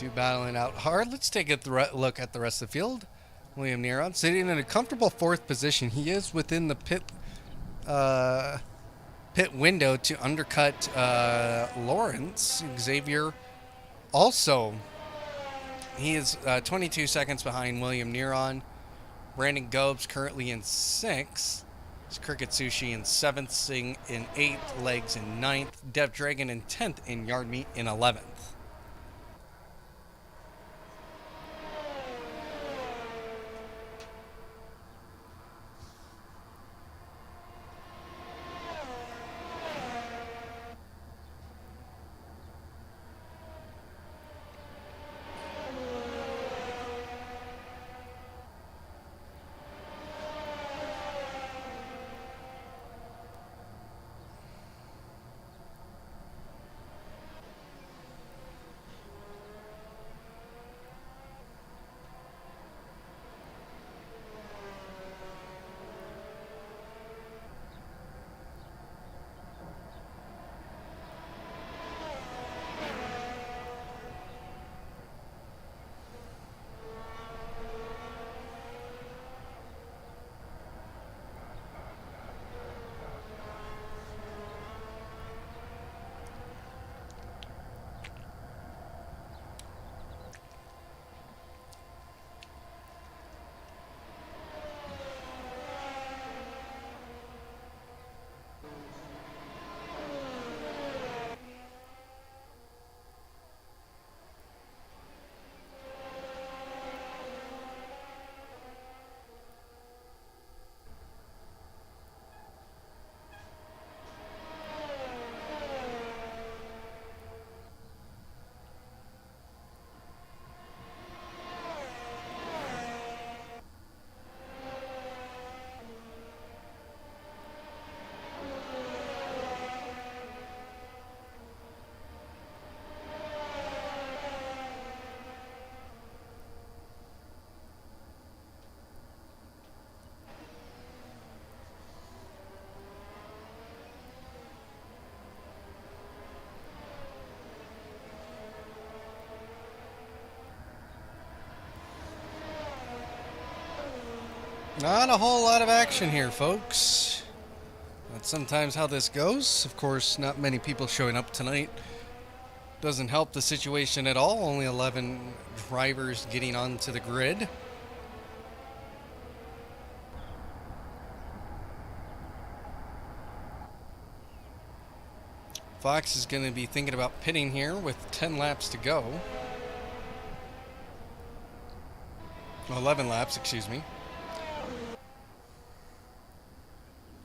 two battling out hard. Let's take a look at the rest of the field. William Neron sitting in a comfortable 4th position. He is within the pit window to undercut Lawrence. Xavier also, he is 22 seconds behind William Neron. Brandon Gobes currently in 6th. Cricket Sushi in 7th, Singh in 8th, Legs in 9th, Dev Dragon in 10th, and Yard Meat in 11th. Not a whole lot of action here, folks. That's sometimes how this goes. Of course, not many people showing up tonight. Doesn't help the situation at all. Only 11 drivers getting onto the grid. Fox is going to be thinking about pitting here with 10 laps to go. 11 laps, excuse me.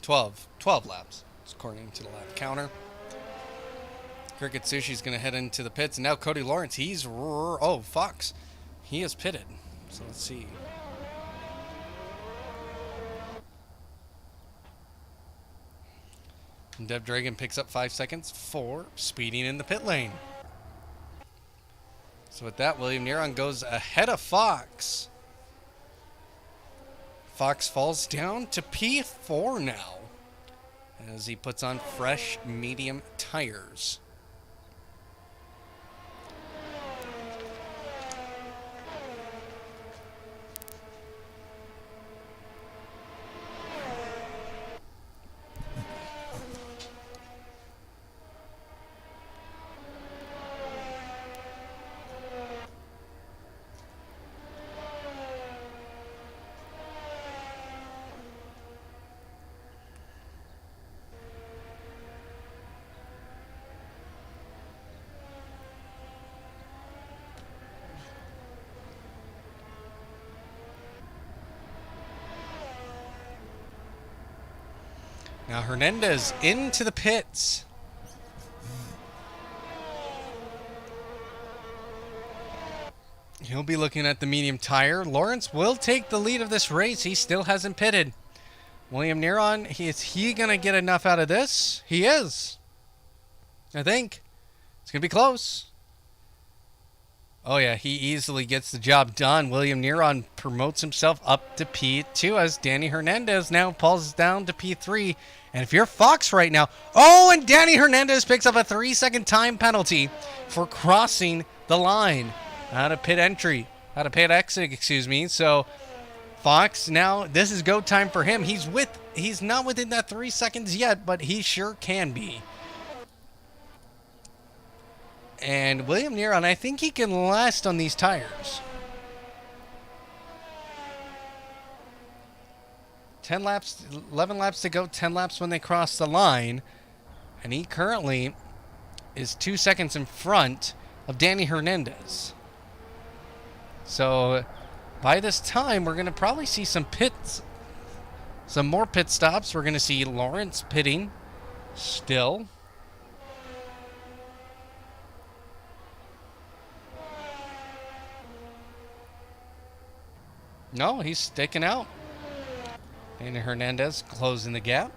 12 laps, according to the lap counter. Cricket Sushi's going to head into the pits. And now Cody Lawrence, Fox. He is pitted. So let's see. And Dev Dragon picks up 5 seconds for speeding in the pit lane. So with that, William Neron goes ahead of Fox. Fox falls down to P4 now as he puts on fresh medium tires. Now Hernandez into the pits. He'll be looking at the medium tire. Lawrence will take the lead of this race. He still hasn't pitted. William Neron, is he going to get enough out of this? He is. I think. It's going to be close. Oh yeah, he easily gets the job done. William Neron promotes himself up to P2 as Danny Hernandez now falls down to P3. And if you're Fox right now, and Danny Hernandez picks up a 3-second time penalty for crossing the line. out of pit entry, out of pit exit, excuse me. So Fox, now this is go time for him. He's not within that 3 seconds yet, but he sure can be. And William Neron, I think he can last on these tires. 10 laps, 11 laps to go, 10 laps when they cross the line. And he currently is 2 seconds in front of Danny Hernandez. So by this time, we're going to probably see some more pit stops. We're going to see Lawrence pitting still. No, he's sticking out. And Hernandez closing the gap.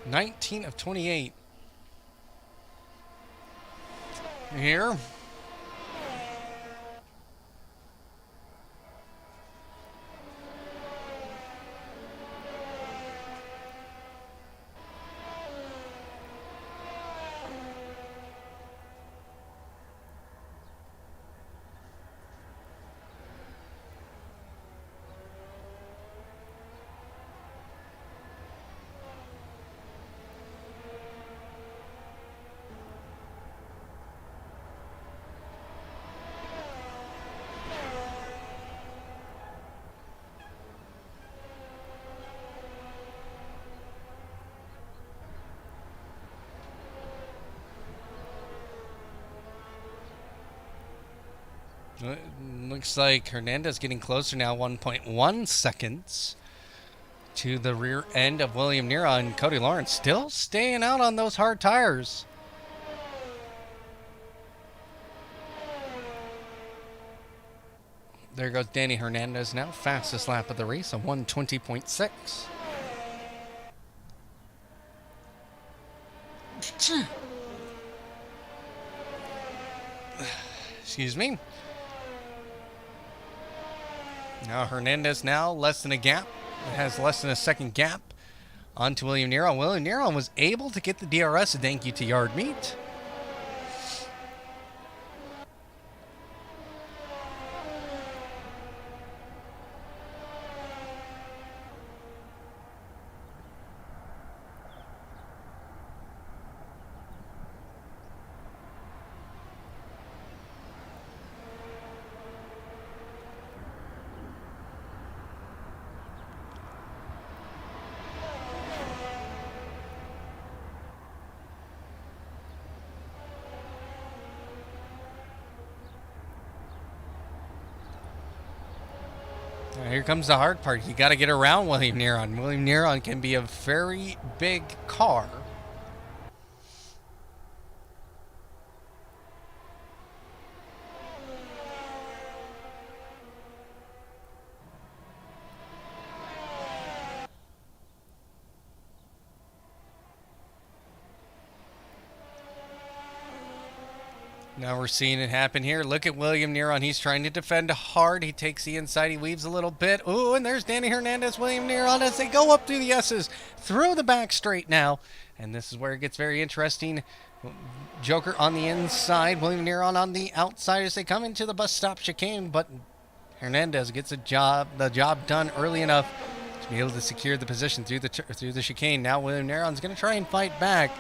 (19 of 28). Here. Looks like Hernandez getting closer now, 1.1 seconds to the rear end of William Neron. And Cody Lawrence still staying out on those hard tires. There goes Danny Hernandez now, fastest lap of the race, a 1:20.6. Excuse me. Now Hernandez now less than a gap. It has less than a second gap onto William Neron. William Neron was able to get the DRS. Thank you to Yard Meat. Here comes the hard part. You got to get around William Neron. William Neron can be a very big car. Now we're seeing it happen here. Look at William Neron. He's trying to defend hard. He takes the inside. He weaves a little bit. Ooh, and there's Danny Hernandez, William Neron as they go up through the S's. Through the back straight now. And this is where it gets very interesting. Joker on the inside. William Neron on the outside as they come into the bus stop chicane. But Hernandez gets the job done early enough to be able to secure the position through the chicane. Now William Neron's going to try and fight back.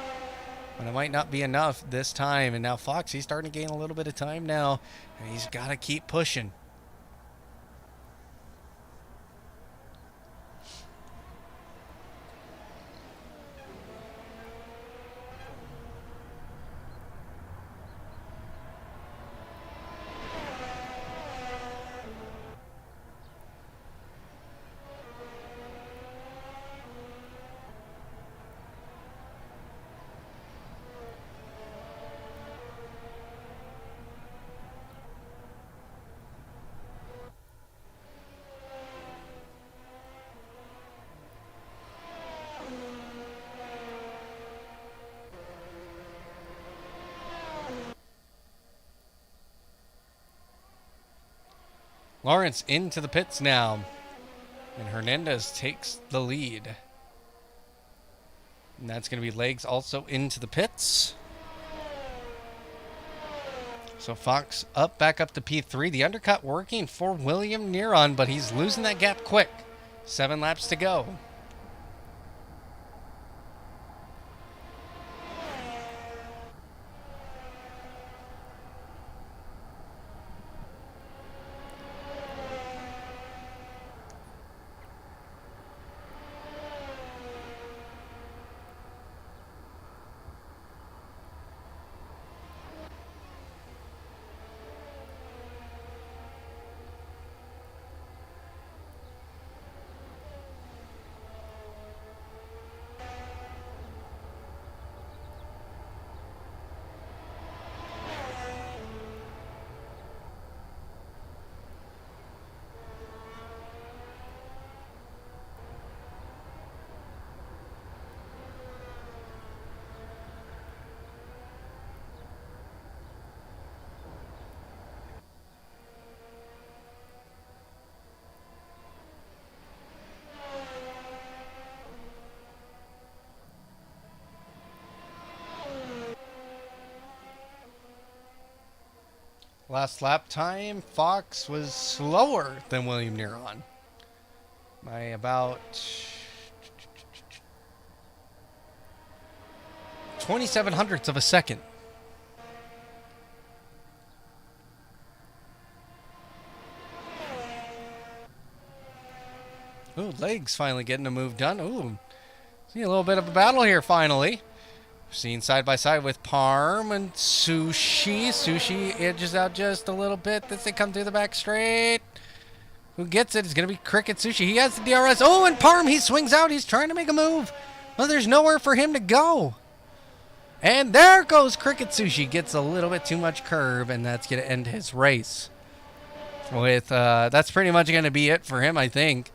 But it might not be enough this time. And now Fox, he's starting to gain a little bit of time now. And he's got to keep pushing. Lawrence into the pits now. And Hernandez takes the lead. And that's going to be Legs also into the pits. So Fox back up to P3. The undercut working for William Neron, but he's losing that gap quick. 7 laps to go. Last lap time, Fox was slower than William Neron by about 27 hundredths of a second. Ooh, Legs finally getting a move done. Ooh, see a little bit of a battle here finally. Seen side by side with Parm and Sushi. Sushi edges out just a little bit as they come through the back straight. Who gets it? It's going to be Cricket Sushi. He has the DRS. Oh, and Parm, he swings out. He's trying to make a move. Well, there's nowhere for him to go. And there goes Cricket Sushi. Gets a little bit too much curve, and that's going to end his race. With that's pretty much going to be it for him, I think.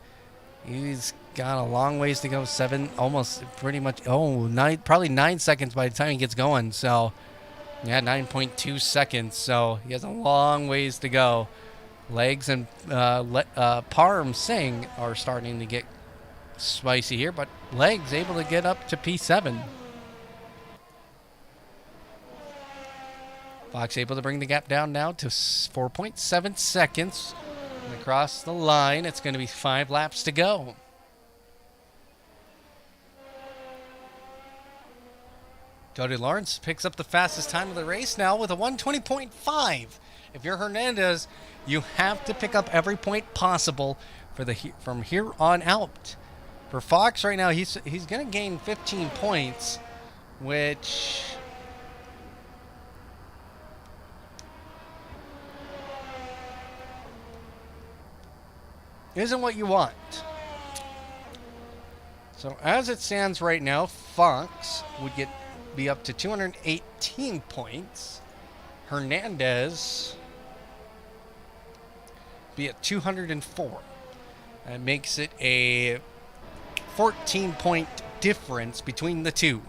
He's got a long ways to go. 7, almost pretty much. Oh, probably 9 seconds by the time he gets going. So, yeah, 9.2 seconds. So he has a long ways to go. Legs and Parm Singh are starting to get spicy here, but Legs able to get up to P7. Fox able to bring the gap down now to 4.7 seconds. And across the line, it's going to be 5 laps to go. Jody Lawrence picks up the fastest time of the race now with a 1:20.5. If you're Hernandez, you have to pick up every point possible from here on out. For Fox right now, he's going to gain 15 points, which isn't what you want. So as it stands right now, Fox would be up to 218 points. Hernandez be at 204. That makes it a 14-point difference between the two.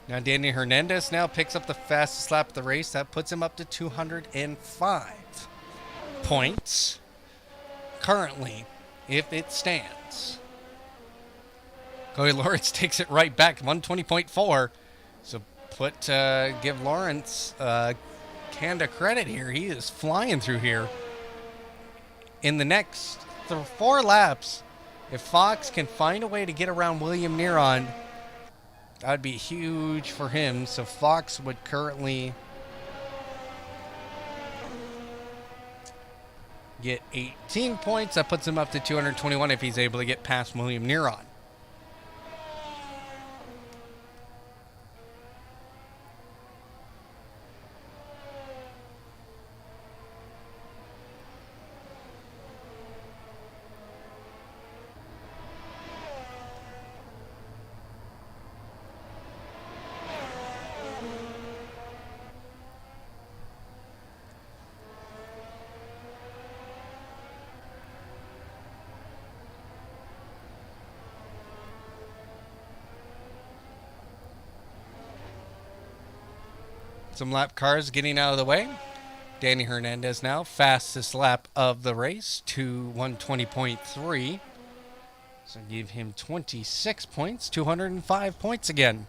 Now Danny Hernandez now picks up the fastest lap of the race. That puts him up to 205 points currently, if it stands. Cody Lawrence takes it right back, 120.4. So give Lawrence Kanda credit here. He is flying through here. In the next 4 laps, if Fox can find a way to get around William Neron, that would be huge for him. So Fox would currently get 18 points. That puts him up to 221 if he's able to get past William Neron. Some lap cars getting out of the way. Danny Hernandez now, fastest lap of the race to 120.3. So give him 26 points, 205 points again.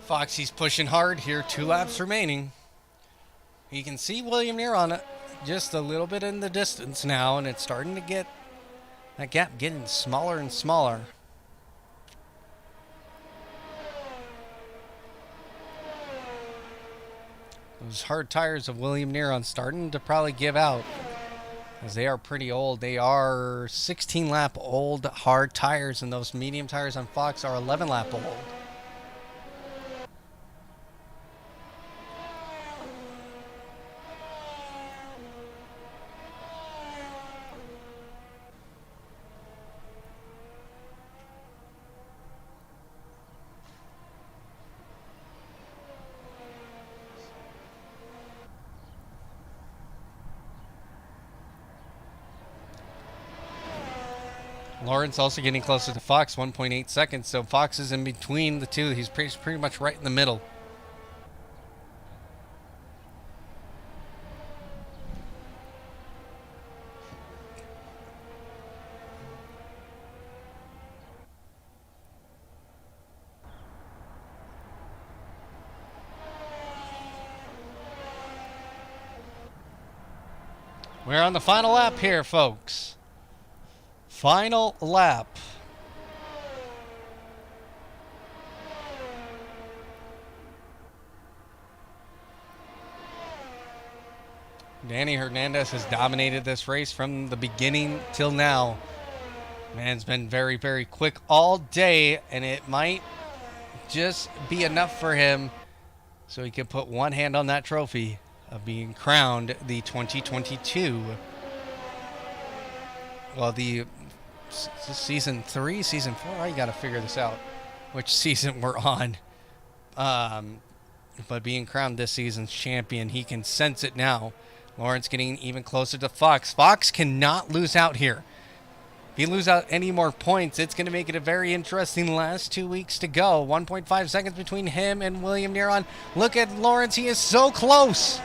Foxy's pushing hard here, 2 laps remaining. You can see William Neron just a little bit in the distance now, and it's starting to get that gap getting smaller and smaller. Those hard tires of William Neron starting to probably give out, as they are pretty old. They are 16 lap old hard tires, and those medium tires on Fox are 11 lap old. Lawrence also getting closer to Fox, 1.8 seconds. So Fox is in between the two. He's pretty much right in the middle. We're on the final lap here, folks. Final lap. Danny Hernandez has dominated this race from the beginning till now. Man's been very, very quick all day, and it might just be enough for him so he can put one hand on that trophy of being crowned the 2022. Well, the season 3, season 4, I gotta figure this out, which season we're on. But being crowned this season's champion, he can sense it now. Lawrence getting even closer to Fox. Fox cannot lose out here. If he loses out any more points, it's going to make it a very interesting last 2 weeks to go. 1.5 seconds between him and William Neron. Look at Lawrence. He is so close.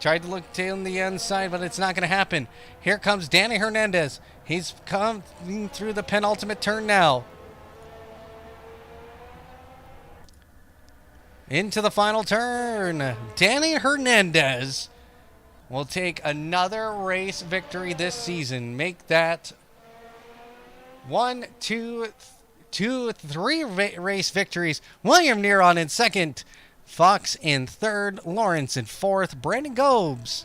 Tried to look down the inside, but it's not going to happen. Here comes Danny Hernandez. He's coming through the penultimate turn now. Into the final turn. Danny Hernandez will take another race victory this season. Make that 1, 2, 3 race victories. William Neron in second. Fox in third. Lawrence in fourth. Brandon Gobes.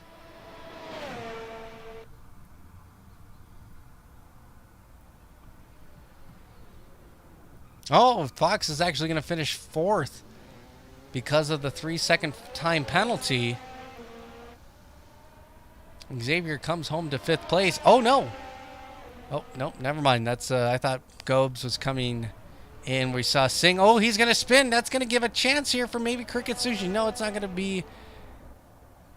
Oh, Fox is actually going to finish fourth because of the 3-second time penalty. Xavier comes home to fifth place. Oh, no. Oh, no, never mind. That's I thought Gobes was coming in. We saw Singh. Oh, he's going to spin. That's going to give a chance here for maybe Cricket Sushi. No, it's not going to be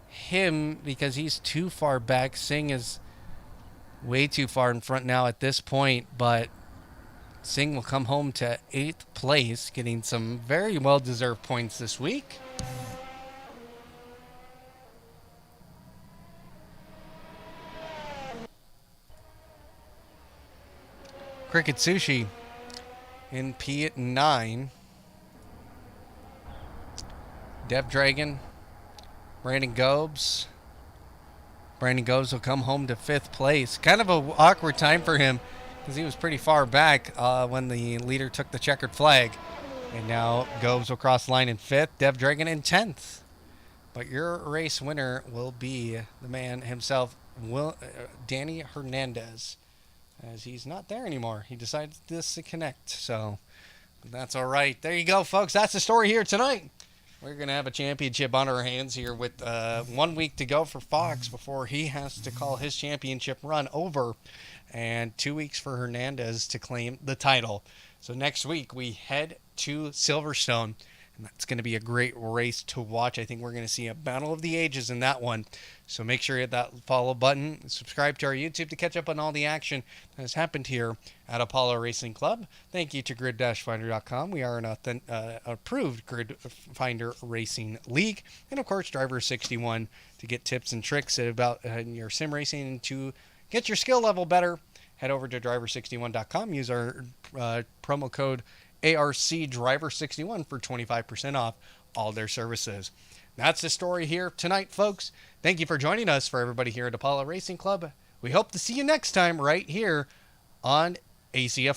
him because he's too far back. Singh is way too far in front now at this point, but Singh will come home to 8th place, getting some very well-deserved points this week. Cricket Sushi in P at 9. Dev Dragon, Brandon Gobes. Brandon Gobes will come home to 5th place. Kind of an awkward time for him because he was pretty far back when the leader took the checkered flag. And now Gobes will cross the line in 5th. Dev Dragon in 10th. But your race winner will be the man himself, Danny Hernandez. As he's not there anymore. He decided to disconnect. So that's all right. There you go, folks. That's the story here tonight. We're going to have a championship on our hands here with 1 week to go for Fox before he has to call his championship run over. And 2 weeks for Hernandez to claim the title. So next week we head to Silverstone. And that's going to be a great race to watch. I think we're going to see a battle of the ages in that one. So make sure you hit that follow button. Subscribe to our YouTube to catch up on all the action that has happened here at Apollo Racing Club. Thank you to grid-finder.com. We are an approved Grid Finder Racing League. And, of course, Driver 61 to get tips and tricks about your sim racing and to get your skill level better. Head over to driver61.com. Use our promo code ARC Driver 61 for 25% off all their services. That's the story here tonight, folks. Thank you for joining us. For everybody here at Apollo Racing Club, we hope to see you next time right here on ACF